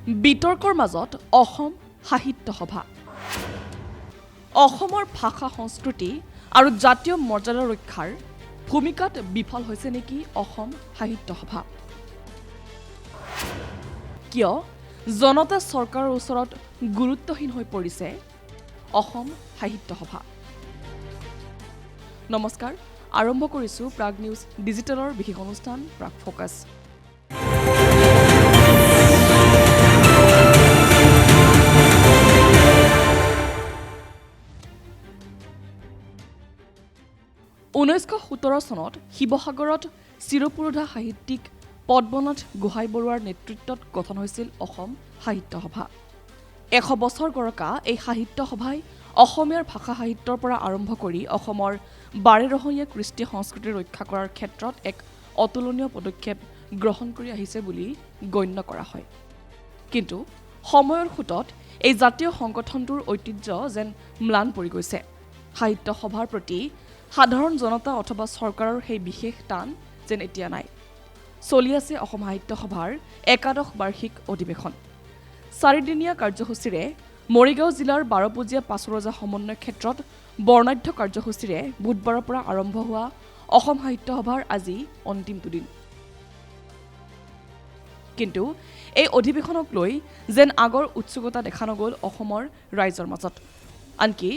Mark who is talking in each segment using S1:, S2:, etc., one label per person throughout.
S1: বিতৰ্কৰ মাজত অসম সাহিত্য সভা অসমৰ ভাষা সংস্কৃতি আৰু জাতীয় মৰ্যাদা ৰক্ষাৰ ভূমিকাত বিফল হৈছে নেকি অসম সাহিত্য সভা কিয় জনতা চৰকাৰৰ ওচৰত গুৰুত্বহীন হৈ পৰিছে অসম সাহিত্য সভা নমস্কাৰ আৰম্ভ কৰিছো প্ৰাগ নিউজ ডিজিটেলৰ বিশেষ অনুষ্ঠান প্ৰাগ ফোকাছ চনত শিৱসাগৰত চিৰপুৰোধা সাহিত্যিক পদ্মনাথ গোহাঁই বৰুৱাৰ নেতৃত্বত গঠন হৈছিল অসম সাহিত্য সভা 100 বছৰ গৰকা এই সাহিত্য সভাই অসমীয়াৰ ভাষা সাহিত্যৰ পৰা আৰম্ভ কৰি অসমৰ বাৰেৰহণীয়া কৃষ্টি সংস্কৃতি ৰক্ষা কৰাৰ ক্ষেত্ৰত এক অতুলনীয় পদক্ষেপ গ্ৰহণ কৰি আহিছে বুলি গণ্য কৰা হয় কিন্তু সময়ৰ খুঁটত এই জাতীয় সংগঠনটোৰ ঐতিহ্য যেন ম্লান পৰি গৈছে সাহিত্য সভাৰ প্ৰতি সাধাৰণ জনতা অথবা চৰকাৰৰ সেই বিশেষ টান যেন এতিয়া নাই চলি আছে অসম সাহিত্য সভাৰ একাদশ বাৰ্ষিক অধিৱেশন 4দিনীয়া কাৰ্যসূচীৰে মৰিগাঁও জিলাৰ 12পূজীয়া পাছৰজা সমন্বয় ক্ষেত্ৰত বৰ্ণাঢ্য কাৰ্যসূচীৰে বুধবাৰৰ পৰা আৰম্ভ হোৱা অসম সাহিত্য সভাৰ আজি অন্তিমটো দিন কিন্তু এই অধিৱেশনক লৈ যেন আগৰ উৎসুকতা দেখা নগ'ল অসমৰ ৰাইজৰ মাজত আনকি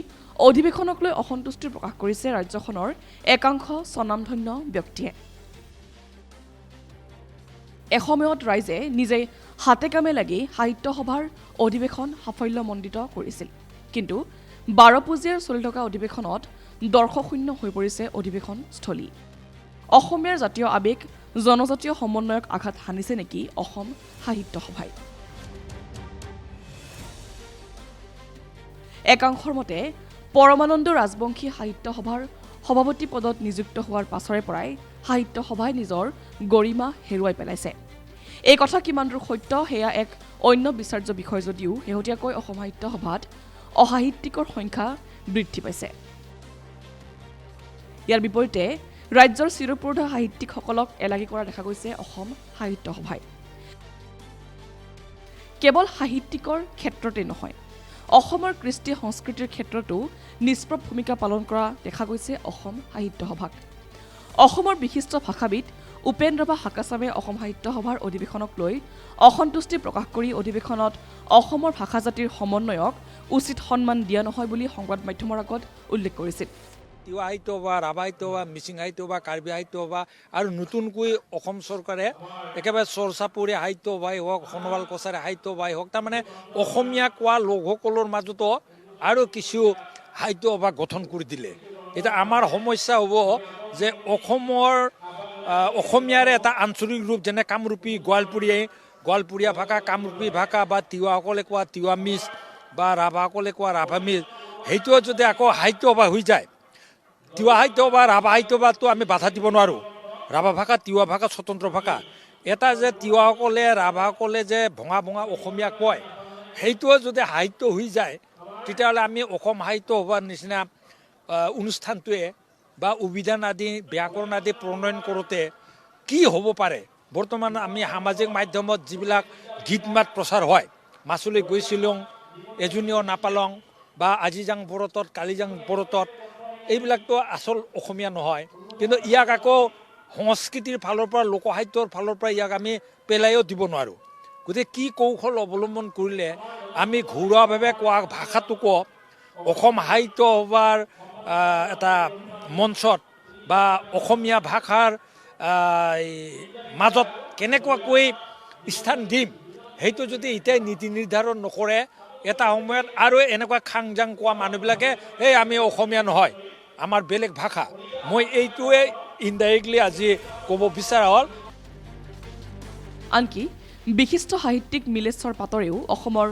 S1: অধিৱেশনক লৈ অসন্তুষ্টি প্ৰকাশ কৰিছে ৰাজ্যখনৰ একাংশ স্বনামধন্য ব্যক্তিয়ে এসময়ত ৰাইজে নিজে হাতে কামে লাগি সাহিত্য সভাৰ অধিৱেশন সাফল্যমণ্ডিত কৰিছিল কিন্তু 12পূজীয়াৰ চলি থকা অধিৱেশনত দৰ্শকশূন্য হৈ পৰিছে অধিৱেশনস্থলী অসমীয়াৰ জাতীয় আৱেগ জনজাতীয় সমন্বয়ক আঘাত হানিছে নেকি অসম সাহিত্য সভাই একাংশৰ মতে পৰমানন্দ ৰাজবংশী সাহিত্য সভাৰ সভাপতি পদত নিযুক্ত হোৱাৰ পাছৰে পৰাই সাহিত্য সভাই নিজৰ গৰিমা হেৰুৱাই পেলাইছে এই কথা কিমান দূৰ সত্য সেয়া এক অন্য বিচাৰ্য বিষয় যদিও শেহতীয়াকৈ অসম সাহিত্য সভাত অসাহিত্যিকৰ সংখ্যা বৃদ্ধি পাইছে ইয়াৰ বিপৰীতে ৰাজ্যৰ চিৰপুৰোধা সাহিত্যিকসকলক এলাগী কৰা দেখা গৈছে অসম সাহিত্য সভাই কেৱল সাহিত্যিকৰ ক্ষেত্ৰতে নহয় অসমৰ কৃষ্টি সংস্কৃতিৰ ক্ষেত্ৰতো নিষ্প্ৰভ ভূমিকা পালন কৰা দেখা গৈছে অসম সাহিত্য সভাক অসমৰ বিশিষ্ট ভাষাবিদ উপেন্দ্ৰবা হাকাচামে অসম সাহিত্য সভাৰ অধিৱেশনক লৈ অসন্তুষ্টি প্ৰকাশ কৰি অধিৱেশনত অসমৰ ভাষা জাতিৰ সমন্বয়ক উচিত সন্মান দিয়া নহয় বুলি সংবাদ মাধ্যমৰ আগত উল্লেখ কৰিছিল
S2: তিৱা সাহিত্য বা ৰাভা সাহিত্য বা মিচিং সাহিত্য বা কাৰ্বি সাহিত্য বা আৰু নতুনকৈ অসম চৰকাৰে একেবাৰে চৰ্চাপুৰীয়া সাহিত্য সভাই হওক সোণোৱাল কছাৰী সাহিত্য সভাই হওক তাৰমানে অসমীয়া কোৱা লোকসকলৰ মাজতো আৰু কিছু সাহিত্য সভা গঠন কৰি দিলে এতিয়া আমাৰ সমস্যা হ'ব যে অসমীয়াৰে এটা আঞ্চলিক ৰূপ যেনে কামৰূপী গোৱালপুৰীয়া ভাষা কামৰূপী ভাষা বা তিৱাসকলে কোৱা তিৱা মিজ বা ৰাভাসকলে কোৱা ৰাভা মিজ সেইটোও যদি আকৌ সাহিত্য সভা হৈ যায় তিৱা সাহিত্য বা ৰাভা সাহিত্য বাটো আমি বাধা দিব নোৱাৰোঁ ৰাভা ভাষা তিৱা ভাষা স্বতন্ত্ৰ ভাষা এটা যে তিৱাসকলে ৰাভাসকলে যে ভঙা অসমীয়া কয় সেইটোও যদি সাহিত্য হৈ যায় তেতিয়াহ'লে আমি অসম সাহিত্য সভাৰ নিচিনা অনুষ্ঠানটোৱে বা অভিধান আদি ব্যাকৰণ আদি প্ৰণয়ন কৰোঁতে কি হ'ব পাৰে বৰ্তমান আমি সামাজিক মাধ্যমত যিবিলাক গীত মাত প্ৰচাৰ হয় মাচুলি গৈছিলং এজনীও নাপালং বা আজি যাং বৰতত কালি যাং বৰতত এইবিলাকতো আচল অসমীয়া নহয় কিন্তু ইয়াক আকৌ সংস্কৃতিৰ ফালৰ পৰা লোকসাহিত্যৰ ফালৰ পৰা ইয়াক আমি পেলাইও দিব নোৱাৰোঁ গতিকে কি কৌশল অৱলম্বন কৰিলে আমি ঘৰুৱাভাৱে কোৱা ভাষাটোকো অসম সাহিত্য সভাৰ এটা মঞ্চত বা অসমীয়া ভাষাৰ মাজত কেনেকুৱাকৈ স্থান দিম সেইটো যদি এতিয়াই নীতি নিৰ্ধাৰণ নকৰে এটা সময়ত আৰু এনেকুৱা খাংজাং কোৱা মানুহবিলাকে এই আমি অসমীয়া নহয় আমাৰ বেলেগ ভাষা মই এইটোৱে ইনডাইৰেক্টলি আজি ক'ব বিচৰা হ'ল
S1: আনকি বিশিষ্ট সাহিত্যিক মিলেশ্বৰ পাটৰেও অসমৰ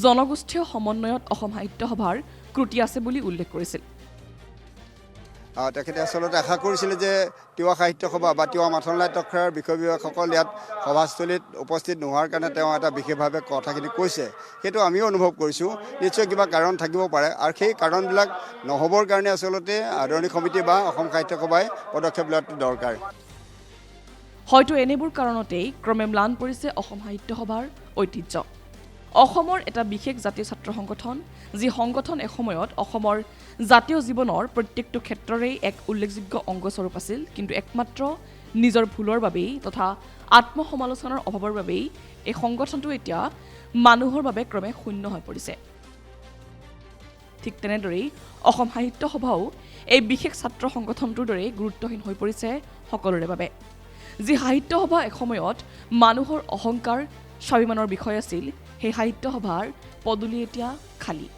S1: জনগোষ্ঠীয় সমন্বয়ত অসম সাহিত্য সভাৰ ক্ৰুটি আছে বুলি উল্লেখ কৰিছিল
S3: তেখেতে আচলতে আশা কৰিছিলে যে তিৱা সাহিত্য সভা বা তিৱা মাথনলাইট অখৰাৰ বিষয় বিভাগসকল ইয়াত সভাস্থলীত উপস্থিত নোহোৱাৰ কাৰণে তেওঁ এটা বিশেষভাৱে কথাখিনি কৈছে সেইটো আমিও অনুভৱ কৰিছোঁ নিশ্চয় কিবা কাৰণ থাকিব পাৰে আৰু সেই কাৰণবিলাক নহ'বৰ কাৰণে আচলতে আদৰণি সমিতি বা অসম সাহিত্য সভাই পদক্ষেপ লোৱাটো দৰকাৰ
S1: হয়তো এনেবোৰ কাৰণতেই ক্ৰমে ম্লান পৰিছে অসম সাহিত্য সভাৰ ঐতিহ্য অসমৰ এটা বিশেষ জাতীয় ছাত্ৰ সংগঠন, যি সংগঠন এসময়ত অসমৰ জাতীয় জীৱনৰ প্ৰত্যেকটো ক্ষেত্ৰৰে এক উল্লেখযোগ্য অংগস্বৰূপ আছিল, কিন্তু একমাত্ৰ নিজৰ ভুলৰ বাবেই তথা আত্মসমালোচনাৰ অভাৱৰ বাবেই এই সংগঠনটো এতিয়া মানুহৰ বাবে ক্ৰমে শূন্য হৈ পৰিছে। ঠিক তেনেদৰেই অসম সাহিত্য সভাও এই বিশেষ ছাত্ৰ সংগঠনটোৰ দৰে গুৰুত্বহীন হৈ পৰিছে সকলোৰে বাবে। যি সাহিত্য সভা এসময়ত মানুহৰ অহংকাৰ স্বাভিমানৰ বিষয় আছিল, সেই সাহিত্য সভাৰ পদূলি এতিয়া খালী।